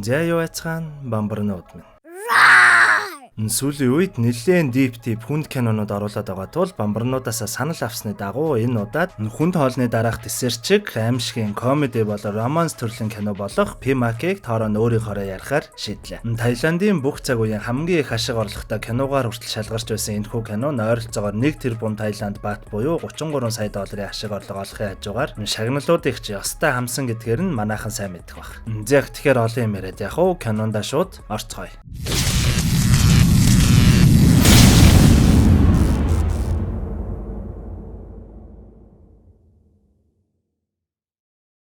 За юу яцхан бамбарнууд минь. Сүүлийн үед нэлээд deep хүнд кинонууд оруулаад байгаа тул бамбарнуудаас санал авсны дагуу энэ удаад хүнд хоолны дараах тесэрчиг аимшигын комеди болон романс төрлийн кино болох P-Mac-ыг тоорон өөрийнхөөрөө ярихаар шийдлээ. Таиландын бүх цаг үеийн хамгийн их ашиг орлоготой киногаар хүртэл шалгарч байсан энэхүү кино ойролцоогоор 1 тэрбум Таиланд баат буюу 33 сая долларын ашиг орлого олохын хажуугаар шагналуудыг ч ёстой хамсан гэдгээр нь манайхан сайн мэддэг баг. Зэг тэгэхээр олон юм яриад яах вэ? Кинонда шууд орцгоё.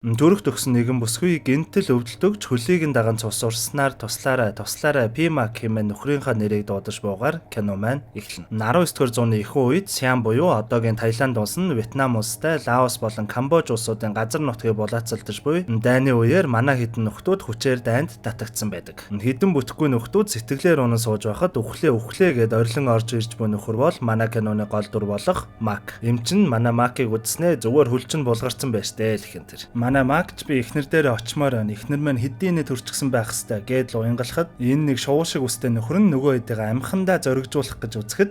Төрөх төгсөн нэгэн бүсгүй гинтэл өвдөлтөгч хөлийг нь даган цус урснаар туслаарай P-Mac хэмээн нөхрийнхөө нэрийг дуудаж буугаар кино маань эхэлнэ. 19-р зууны ихэнх үед Сиам буюу одоогийн Таиланд улс нь Вьетнам улстай Лаос болон Камбож улсуудын газар нутгийг булаацалдаж буй дайны үеэр манай хэдэн нөхдүүд хүчээр дайнд татагдсан байдаг. Хэдэн бүтэхгүй нөхдүүд сэтгэлээр унан сууж байхад үхлээ гэд орилон орж ирж буй нөхөр бол манай киноны гол дүр болох Mac. Эм чин манай Mac-ыг үзснээ зүгээр хүлчин булгарсан байж тээ л гэх тэр. Манай Mac би эхнэр дээр очмоор байна. Эхнэр маань хэдийнэ төрчихсөн байх хэвээр гээд л уянгалахад энэ нэг шувуу шиг үстэй нөхөр нь нөгөө хэдийгээ амхандаа зоригжуулах гэж үзэхэд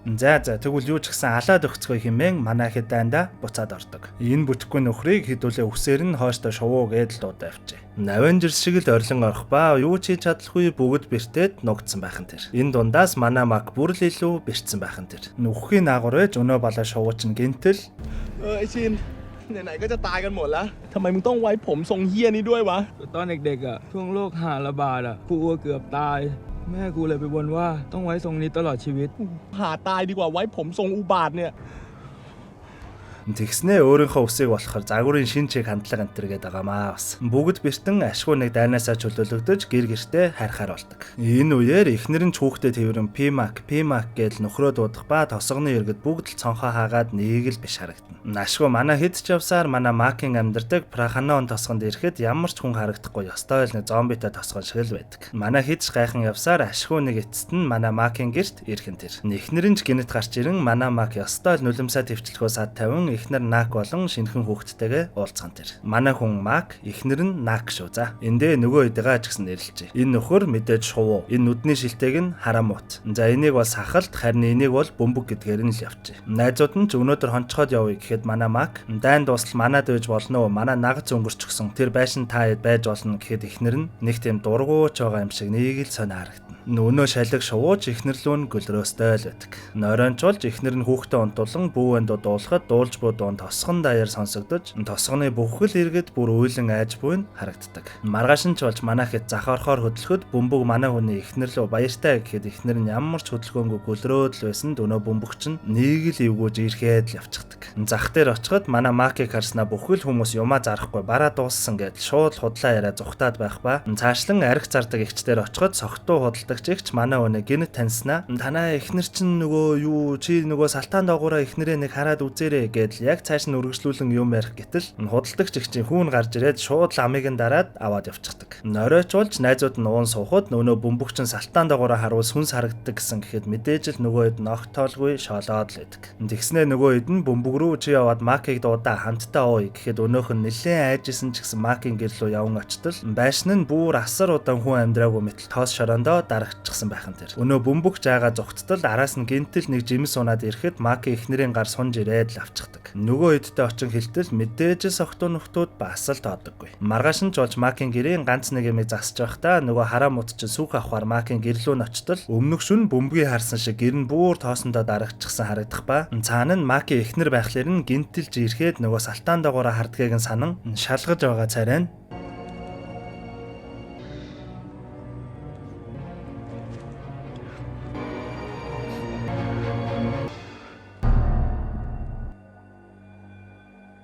За тэгвэл юу ч гэсэн алаад өгцгөө хэмээн манай хэд дайнда буцаад ордог. Энэ бүтэхгүй нөхрийг хэдүүлээ үсээр нь хойштоо шувуу гээд л дуудаа авчээ. Avengers шиг л орилон орох ба юу ч хийж чадахгүй бүгд бэртээд нугдсан байхан тэр. Энэ дундаас манай Mac бүр л илүү бэртсэн байхан тэр. Нүхэхийн наагур ээж өнөө балаа шувууч нь гинтэл ไหนๆก็จะตายกันหมดแล้วทำไมมึงต้องไว้ผมทรงเหี้ยนี้ด้วยวะตอนเด็กๆอ่ะช่วงโรคหาระบาดอ่ะกูเกือบตายแม่กูเลยไปบ่นว่าต้องไว้ทรงนี้ตลอดชีวิตหาตายดีกว่าไว้ผมทรงอุบาทเนี่ย Тэгснээ өөрийнхөө үсийг болохоор загварын шин чиг хандлага энтер гээд байгаамаа бас. Бүгд бэртэн ашгүй нэг дайнаасаа чөлөөлөгдөж гэр гэртээ харихаар болдог. Энэ үеэр эхнэр нь хүүхдэд тэрвэрэн P-Mac гэж нөхрөө дуудах ба тосгоны иргэд бүгд л цонхоо хаагаад нэг л биш харагдана. Ашгүй манай хэд ч явсаар манай Mac-ийн амьдардаг Праханаон тосгонд ирэхэд ямар ч хүн харагдахгүй ёстой л нэг зомбитой тосгон шиг л байдаг. Манай хэд ч гайхан явсаар ашгүй нэг эцэст нь манай Mac-ийн гэрт ирхэн тэр. Эхнэр нь ч гинэт гарч ирэн манай Mac ёстой л нулимсаа төвчлөхөө сад 50 эхнэр Nak болон шинхэн хүүхдтэйгээ уулзсан тэр. Манай хүн Mac, эхнэр нь Nak шүү. За, эндээ нөгөө хэдийгээ ч гэсэн нэрлэлжээ. Энэ нөхөр мэдээж шувуу. Энэ нүдний шилтэйг нь харамуут. За, энийг бол сахалт, харин энийг бол бөмбөг гэдгээр нь л явжээ. Найзууд нь ч өнөөдөр хонцоход явъя гэхэд манай Mac, дайн дуустал манад байж болно уу? Манай нагац өнгөрчихсөн. Тэр байшин та байж болно гэхэд эхнэр нь нэг тийм дургуйч байгаа юм шиг нэг л сонио харагдана. Өнөө шалиг шувууч эхнэрлүүн гөлрөөстэй л байдаг. Нойрончулж эхнэр нь хүүхдээ унтуулан бүүвэнд дуулахад дуулж буй дуун тосгон даяар сонсогдож тосгоны бүхэл иргэд бүр уйлан айж буй нь харагддаг. Маргааш нь ч болж манайх хэд зах орохоор хөдөлгөхөд бөмбөг манай хүний эхнэр лөө баяртай гэхэд эхнэр нь ямар ч хөдөлгөөнгүй гөлрөөд л байсан өнөө бөмбөгч нь нэг л эвгүүж ирэхэд л явчихдаг. Зах дээр очиход манай Mac-ыг харснаа бүхэл хүмүүс юмаа зарахгүй бараа дууссан гэж шууд худлаа яриа зүхтаад байх ба цаашлан арх зардаг эгчдэр очиход согтуу худалдагч манай өнөө гинэт таньснаа танаа эхнэр чинь нөгөө юу чи нөгөө салтаан доогоороо эхнэрээ нэг хараад үзээрэй гэдэл яг цааш нь үргэлжлүүлэн юм ярих гэтэл худалдагч эгчийн хүүн гарч ирээд шууд ламыг нь дараад аваад явчихдаг. Нойройчулж найзууд нь уун суухад нөгөө бөмбөгчин салтаан доогоороо харуул сүнс харагддаг гэсэн гэхэд мэдээж л нөгөө хэд ногтоолгүй шолоод л байдаг. Тэгснээ нөгөө хэд нь бөмбөг рүү чи яваад Mac-ыг дуудаа хамтдаа ууя гэхэд өнөөх нь нэлээд айжсэн ч гэсэн Mac-ийн гэрлүү яван очтол байшин нь бүр асар удаан хүн амьдраагүй мэтэл тоос шорондоо дарагчсан байхан тэр. Өнөө бөмбөгч жаагаа зүгттал араас нь гинтэл нэг жимс унаад ирэхэд Mac-ийн эхнэрийн гар сунж ирээд л авчихдаг. Нөгөө хэдтэй очин хилтэл мэдээж согтуу нөхдүүд бас л тоодоггүй. Маргааш нь ч болж Mac-ийн гэрийн ганц нэг юм засаж байхдаа нөгөө хараа мут чинь сүх авахар Mac-ийн гэрлүү нь очтол өмнөх шүн бөмбөгийг харсан шиг гэр нь бүр тоосондоо дарагчсан харагдах ба цаана нь Mac-ийн эхнэр байхлаар нь гинтэлж ирэхэд нөгөө салтаан доогоороо хардгийг нь санан шалгаж байгаа царай нь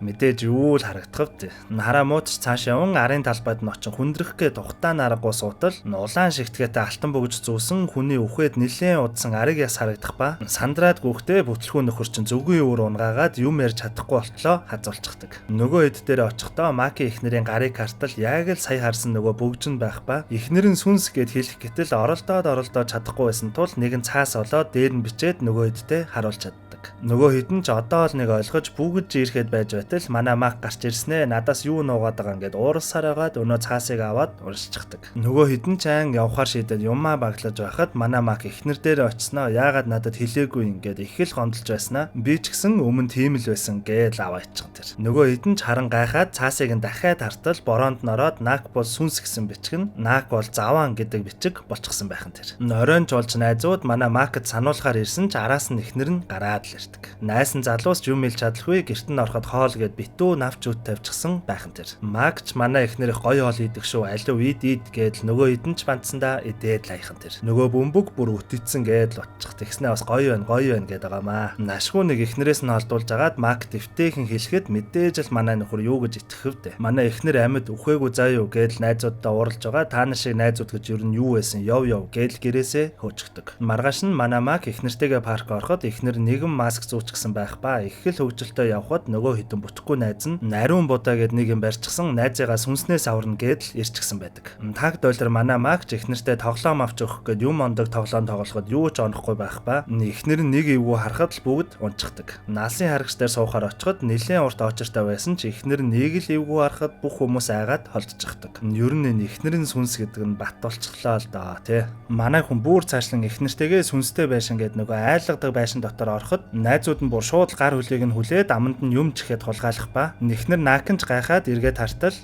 Мэдээж юу л харагдах вэ? Хараа мууч цааш яван арын талбайд нь очин хүндрэх гээ тухтаа нараггүй суутал улаан шигтгээтэй алтан бөгж зүүсэн хүний үхээд нилээн удсан ариг яс харагдах ба сандраад гүөхтэй бүтлгүй нөхөр чинь зүгийн өөр унгаагаад юм ярьж чадахгүй болтлоо хазуулчихдаг. Нөгөө хэд дээр очихдоо Маки эхнэрийн гарыг хартал яг л сая харсан нөгөө бөгжин байх ба эхнэр нь сүнс гэд хэлэх гэтэл оролдоод чадахгүй байсан тул нэгэн цаас олоод дээр нь бичээд нөгөө хэдтэй харуулж чаддаг. Нөгөө хэдэн ч одоо л нэг ойлгож бүгд ирэхэд байж байтал манай Мак гарч ирснэ надаас юу нуугаад байгаа ингээд уурсаар байгаад өнөө цаасыг аваад урсчихдаг. Нөгөө хэдэн ч ан явхаар шийдээд юмаа баглаж байхад манай Мак эхнэр дээр очсноо яагаад надад хэлээгүй ингээд их л гомдолж байснаа би ч гэсэн өмнө тийм л байсан гэж аваачихсан тэр. Нөгөө хэдэн ч харан гайхаад цаасыг нь дахиад хартал бороонд нороод Нак бол сүнс гэсэн бичгэн Нак бол заван гэдэг бичиг болчихсон байхан тэр. Оройн жуулч найзууд манай Макд сануулахаар ирсэн ч араас нь эхнэр нь гараад л ирдэг. Найсан залуус юм хэлж чадалгүй гэрт нь ороход хоол гэд битүү навч үт тавьчихсан байхан тэр. Макч манай эхнэрийг гоё хоол идэг шүү алив ид гэдэл нөгөө хэдэн ч бандсандаа идээд л аяхан тэр. Нөгөө бөмбөг бүр үтцсэн гэдэл утчих тэгснэ бас гоё байна гэдэг байгаамаа. Нашгүй нэг эхнэрээс нь холдуулж агаад Мак дэвтэйхэн хэлэхэд мэдээж л манай нөхөр юу гэж итгэвдэ. Манай эхнэр амьд үхээгүй заа юу гэдэл найзуудтай уурлж байгаа таана шиг найзууд гэж юу нь юу байсан яв гэдэл гэрээсээ хөөчгдөг. Маргааш нь манай Мак эхнэртэйгээ парк ороход эхнэр нэгэн маск зүүчихсэн байх ба их л хөвгөлтэй явхад нөгөө хитэн бүтэхгүй найз нь нариун будаа гэд нэг юм барьчихсан найзыгаа сүнснээс аварна гэдэл ирчихсэн байдаг. Таг дойлор манай Мак эхнэртэй тоглоом авч өгөх гэд юм ондог тоглоом тоглоход юу ч онохгүй байх ба эхнэр нь нэг эвгүй харахад л бүгд унцчихдаг. Налсын харагч дээр суухаар очиход нэлээд урт очиртай байсан ч эхнэр нэг л эвгүй харахад бүх хүмүүс айгаад холдчихдаг. Ер нь эхнэрийн сүнс гэдэг нь бат болчихлоо л доо тий. Манай хүн бүр цаашлан эхнэртэйгээ сүнстэй байшин гэдэг нөгөө айлгадаг байшин дотор ороход найзууд нь бүр шууд гар хөлийг нь хүлээд аманд нь юм чихэд хулгайлах ба эхнэр Наканч гайхаад эргээд хартал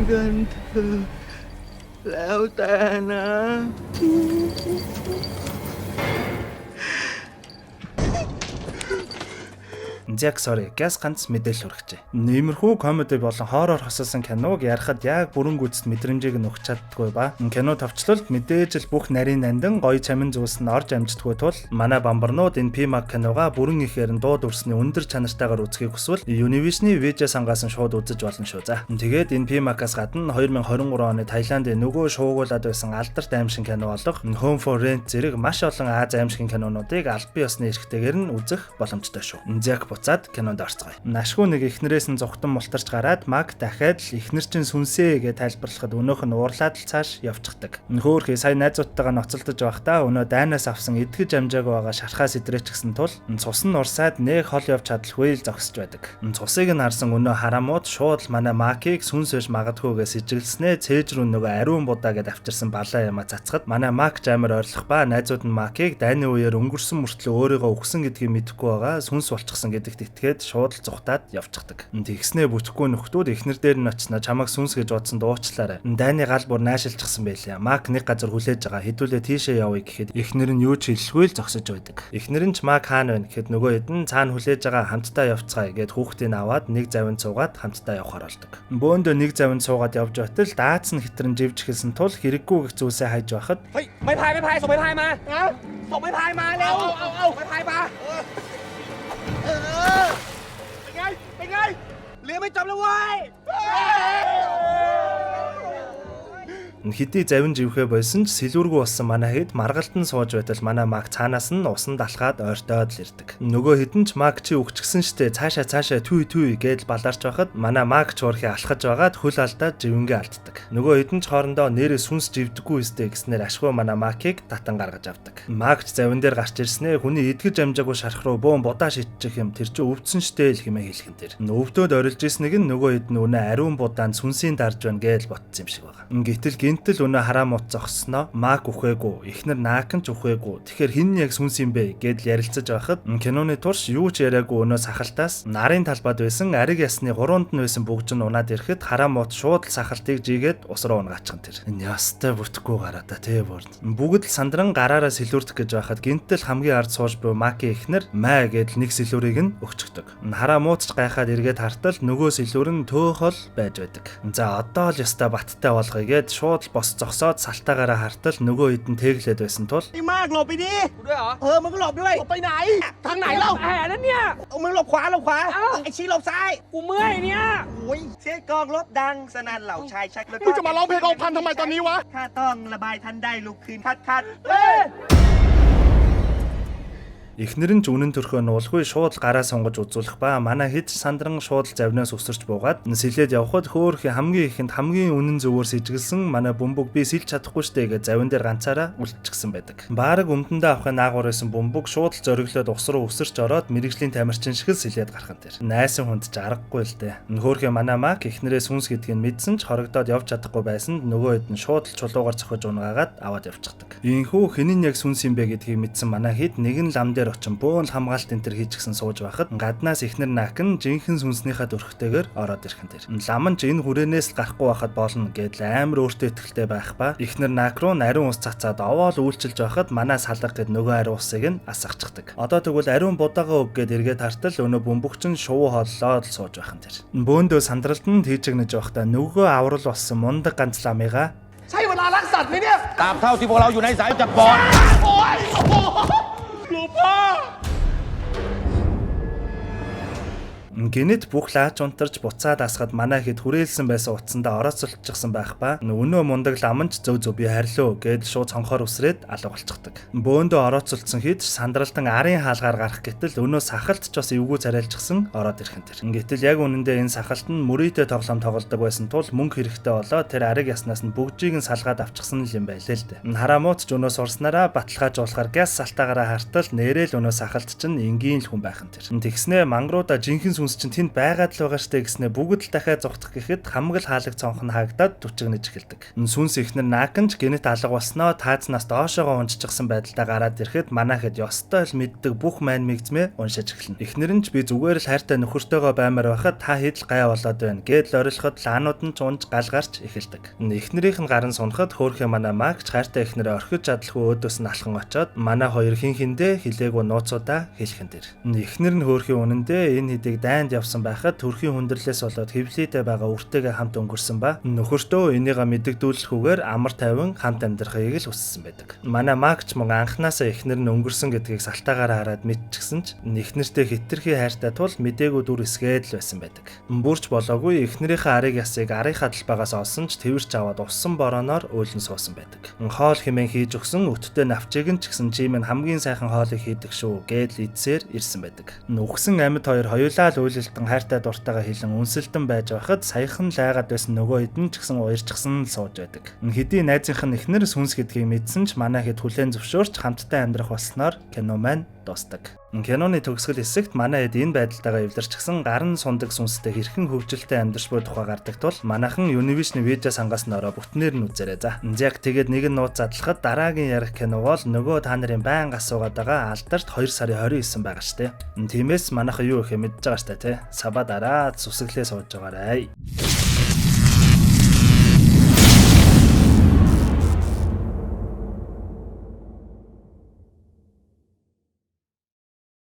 ganito Lautana Зэг sorry газ ганц мэдээлэл хүргэжээ. Иймэрхүү комеди болон хоррор хосолсон киног ярихад яг бүрэн гүйцэд мэдрэмжийг нь өгч чаддгүй ба кино товчлолт мэдээж л бүх нарийн нандин гоё чамин зүйлс нь орж амждаггүй тул манай бамбарнууд энэ P-Mac кинога бүрэн ихээр нь дууд үрсний өндөр чанартайгаар үзхийг хүсвэл Univision VJ сангаас нь шууд үзэж болно шүү за. Тэгээд энэ P-Mac-аас гадна 2023 оны Таиландын нөгөө шуугуулад байсан алдарт аимшиг кино болох Home for Rent зэрэг маш олон Аз аимшигын кинонуудыг аль бие усны эрхтэйгээр нь үзэх боломжтой шүү. Зэг буцаад кинонд орцгоё. Нашгүй нэг эхнэрээс нь зүгтэн мултарч гараад Мак дахиад л эхнэр чинь сүнсээ гэж тайлбарлахад өнөөх нь уурлаад л цааш явчихдаг. Хөөхий сая найзуудтайгаа ноцолдож байхдаа өнөө дайнаас авсан эдгэж амжаагүй байгаа шархаас идрээчихсэн тул цус нь урсаад нэг хол явж чадалгүй л зогсож байдаг. Цусыг нь харсан өнөө харамууд шууд л манай Макийг сүнс биш магадгүйгээс ижилснээ цээж рүү нөгөө ариун будаа гэд авчирсан балаа ямаа цацхад манай Мак жамар ойрлох ба найзууд нь Макийг дайны үеэр өнгөрсөн мөртлөө өөрийгөө өгсөн гэдгийг мэдэхгүй байгаа сүнс болчихсон гэдэгт итгээд шууд л зүхтаад явчихдаг. Тэгснээ бүтэхгүй нөхдүүд эхнэр дээр нь очсноо чамайг сүнс гэж бодсон дуучлаарай. Дайны гал бүр наашилчихсан байлаа. Мак нэг газар хүлээж байгаа. Хэдүүлээ тийшээ явъя гэхэд эхнэр нь юу ч хэлэхгүй л зогсож байдаг. Эхнэр нь ч Мак хаана байна гэхэд нөгөө хэд нь цаана хүлээж байгаа хамтдаа явцгаая гэд хүүхдийг аваад нэг завинд суугаад хамтдаа явахаар болдог. Бөөндөө нэг завинд суугаад явж байтал даац нь хитрэн живж эхэлсэн тул хэрэггүй гэх зүйлсээ хайж байхадไม่พายส่งไม่พายมาเร็วไม่พายมาเป็นไงเรือไม่จมแล้วเว้ย Хэдий завин живхээ болсон ч сэлүүргүй болсон манай хэд маргалтан сууж байтал манай Мак цаанаас нь усан далхаад ойртоод л ирдэг. Нөгөө хэдэн ч Мак чи өгчихсэн штэ цаашаа түй гэдэл баларч байхад манай Мак ч уурхи алхаж байгаад хөл алдаад живнгээ алддаг. Нөгөө хэдэн ч хоорондоо нэрээ сүнс живдэггүй өстэй гэснээр ашгүй манай Макийг татан гаргаж авдаг. Мак ч завин дээр гарч ирснээр хүний эдгэж амжаагүй шарх руу бөөн будаа шидчих юм тэр чи өвдсөн штэ л хэмээн хэлхэн тэр. Өвдөөд орилж ирснэг нь нөгөө хэдэн үнэ ариун будаанд сүнсийн дарж байна гэж ботсон юм шиг байна. Гэтэл гинтэл өнөө хараа мууц зогсноо Мак үхээгүй, эхнэр Наакан ч үхээгүй. Тэгэхээр хин яг сүнс юм бэ гэдэл ярилцаж байхад киноны турш юу ч яриаггүй өнөө сахалтаас нарын талбайд байсан ариг ясны 3-нд нь байсан бүгжин унаад ирэхэд хараа мууц шууд л сахалтыг жигээд ус руу унгаачихсан тэр. Энэ ястай бүтэхгүй гараа та тий бүрд. Бүгд л сандран гараараа сэлүүрдэх гэж байхад гинтэл хамгийн ард сууж буй Маки эхнэр маа гэдэл нэг сэлүүрийг нь өгчдөг. Хараа мууцч гайхаад эргээд хартал нөгөө сэлүүр нь төөхөл байж байдаг. За одоо л ястай баттай болгоё гэд шууд л бос зогсоод салтаагаараа хартал нөгөө хэд нь тэглээд байсан тул ไอ้มากหลบไปดิ กูด้วยเหรอ มึงก็หลบด้วยหลบไปไหนทางไหนเล่า แผลนั่นเนี่ย มึงหลบขวาไอ้ชี้หลบซ้าย กูเมื่อยเนี่ย โอ้ยเสียงกองรบดังสนั่นเหล่าชายชักแล้ว มึงจะมาร้องเพลงเอาพันทำไมตอนนี้วะ ข้าต้องระบายทันได้ลุกคืนคัด эхнэр нь үнэн төрхөө нуулгүй шууд гараа сонгож үзүүлэх ба манай хэд сандран шууд завнаас өсөрч буугаад сэлээд явхад хөөхи хамгийн ихэнд хамгийн үнэн зөвөөр сэжгэлсэн манай бөмбөг би сэлж чадахгүй штэ гэж завин дээр ганцаараа үлдчихсэн байдаг. Баараг өмдөндөө авахын наагур байсан бөмбөг шууд л зориглоод ус руу өсөрч ороод мэрэгжлийн тамирчин шиг л сэлээд гарах нь тэр. Найсан хүнд ч аргагүй л дээ. Хөөхи манай Мак эхнэрээ сүнс гэдгийг мэдсэн ч хорогдоод явж чадахгүй байсанд нөгөө хэд нь шууд л чулуугаар цохиж унгаагаад аваад явчихдаг. Ийхүү хинэн яг сүнс юм бэ гэдгийг мэдсэн манай хэд нэгэн лам дээр очин бөөн хамгаалт энэ төр хийчихсэн сууж байхад гаднаас эхнэр Наакан жинхэнэ сүнснийхээ дөрхтэйгээр ороод ирэх нь тэр. Лам нь ч энэ хүрээнээс л гарахгүй байхад болно гэдэл амар өөртөө ихтэй байх ба эхнэр Наак руу ариун ус цацаад овоол үйлчилж байхад манай салга гэд нөгөө ариун усыг нь асгачдаг. Одоо тэгвэл ариун будаага өг гэд эргээд хартал өнөө бөмбөгч нь шувуу хооллоод л сууж байх нь тэр. Бөөндөө сандралтанд хийжигнэж байхдаа нөгөө аврал болсон мундаг ганц ламыгаа ใช้เวลารักสัตว์ไหมเนี่ย ตามเท่าที่พวกเราอยู่ในสายจับบอล โอ้ยหลวงพ่อ Гэнэт бүх лаач унтарч буцаад асахад манай хэд хүрээлсэн байсан утсандаа орооцолчихсан байх ба өнөө мундаг ламч зөв би харьлуу гэд шууд цонхоор үсрээд алга болчихдаг. Бөөндөө орооцолцсон хэд сандралтан арын хаалгаар гарах гэтэл өнөө сахалт ч бас эвгүй царайлчихсан ороод ирэх нь тэр. Гэтэл яг үнэндээ энэ сахалт нь мөрийтэй тоглоом тоглодог байсан тул мөнгө хэрэгтэй болоо тэр ариг яснаас нь бүгжийг нь салгаад авчихсан юм байлээ л дээ. Хараа мууц ч өнөө сурснараа баталгаажуулахаар газ салтаагаараа хартал нэрэл өнөө сахалт чинь энгийн л хүн байх нь тэр. Тэгснээ мангаруудаа жинхэнэ сүнс чинь тэнд байгаад л байгаа штэ гэснээр бүгд л дахиад зогтох гэхэд хамаг л хаалаг цонх нь хаагдаад түчгнэж эхэлдэг. Сүнс эхнэр Наакан ч гэнэт алга болсноо таазнаас доошоогоо унжчихсан байдалтай гараад ирэхэд манайхэд ёстой л мэддэг бүх мань мэгзмээ уншиж эхэлнэ. Эхнэр нь ч би зүгээр л хайртай нөхөртөөгөө баймаар байхад та хэд л гай болоод байна гэдэл орилоход лаанууд нь ч унж гал гарч эхэлдэг. Эхнэрийнх нь гарын сунахад хөөхөө манай Мак ч хайртай эхнэрээ орхиж чадалгүй өөдөөс нь алхан очоод манай хоёр хинхэндээ хилээгүү нууцудаа хэлхэн дэр. Эхнэр нь хөөхөө үнэндээ энэ хэдийг дайнд явсан байхад төрхийн хүндрэлээс болоод хөвлөйтэй байгаа үртэйгээ хамт өнгөрсөн ба нөхөртөө энийгээ мэддэгдүүлэхгүйгээр амар тайван хамт амьдрахыг л хүссэн байдаг. Манай Макч мөн анханасаа эхнэр нь өнгөрсөн гэдгийг салтаагаараа хараад мэдчихсэн ч эхнэртэй хитрхи хайртай тул мдээгүй дүр эсгээд л байсан байдаг. Бүрч болоогүй эхнэрийнхээ арыг ясыг арийнхаа талбайгаас олсон ч тэрч аваад усан борооноор өөлн суусан байдаг. Хоол хэмээн хийж өгсөн өттэй навчиг нь ч гэсэн чим нь хамгийн сайхан хоолыг хийдэг шүү гэдэл идсээр ирсэн байдаг. Үхсэн амьд хоёр хоёулаа л үйлэлтэн хайртай дуртайгаа хилэн үнсэлтэн байж байхад саяхан лайгаад байсан нөгөө хэдэн ч гэсэн уярчсан л сууж байдаг. Хэдий найзынх нь эхнэр сүнс гэдгийг мэдсэн ч манай хэд хүлэн зөвшөөрч хамтдаа амьдрах болсноор кино маань дуустдаг. Киноны төгсгөл хэсэгт манай хэд энэ байдалтайгаа эвлэрчсэн гарын сундаг сүнстэй хэрхэн хөвжөлтэй амьдарч буй тухай гардаг тул манайхан Univision видео сангаас нөрөө бүтнээр нь үзээрэй за. Яг тэгээд нэг нь нууц задлахад дараагийн ярих кино бол нөгөө та нарын байнга асуугаад байгаа алдарт 2 сарын 29 байгаа штэ. Тиймээс манайхан юу ихэ мэдж байгаа штэ тий. Саба дараа зүсгэлээ сууж байгаарай.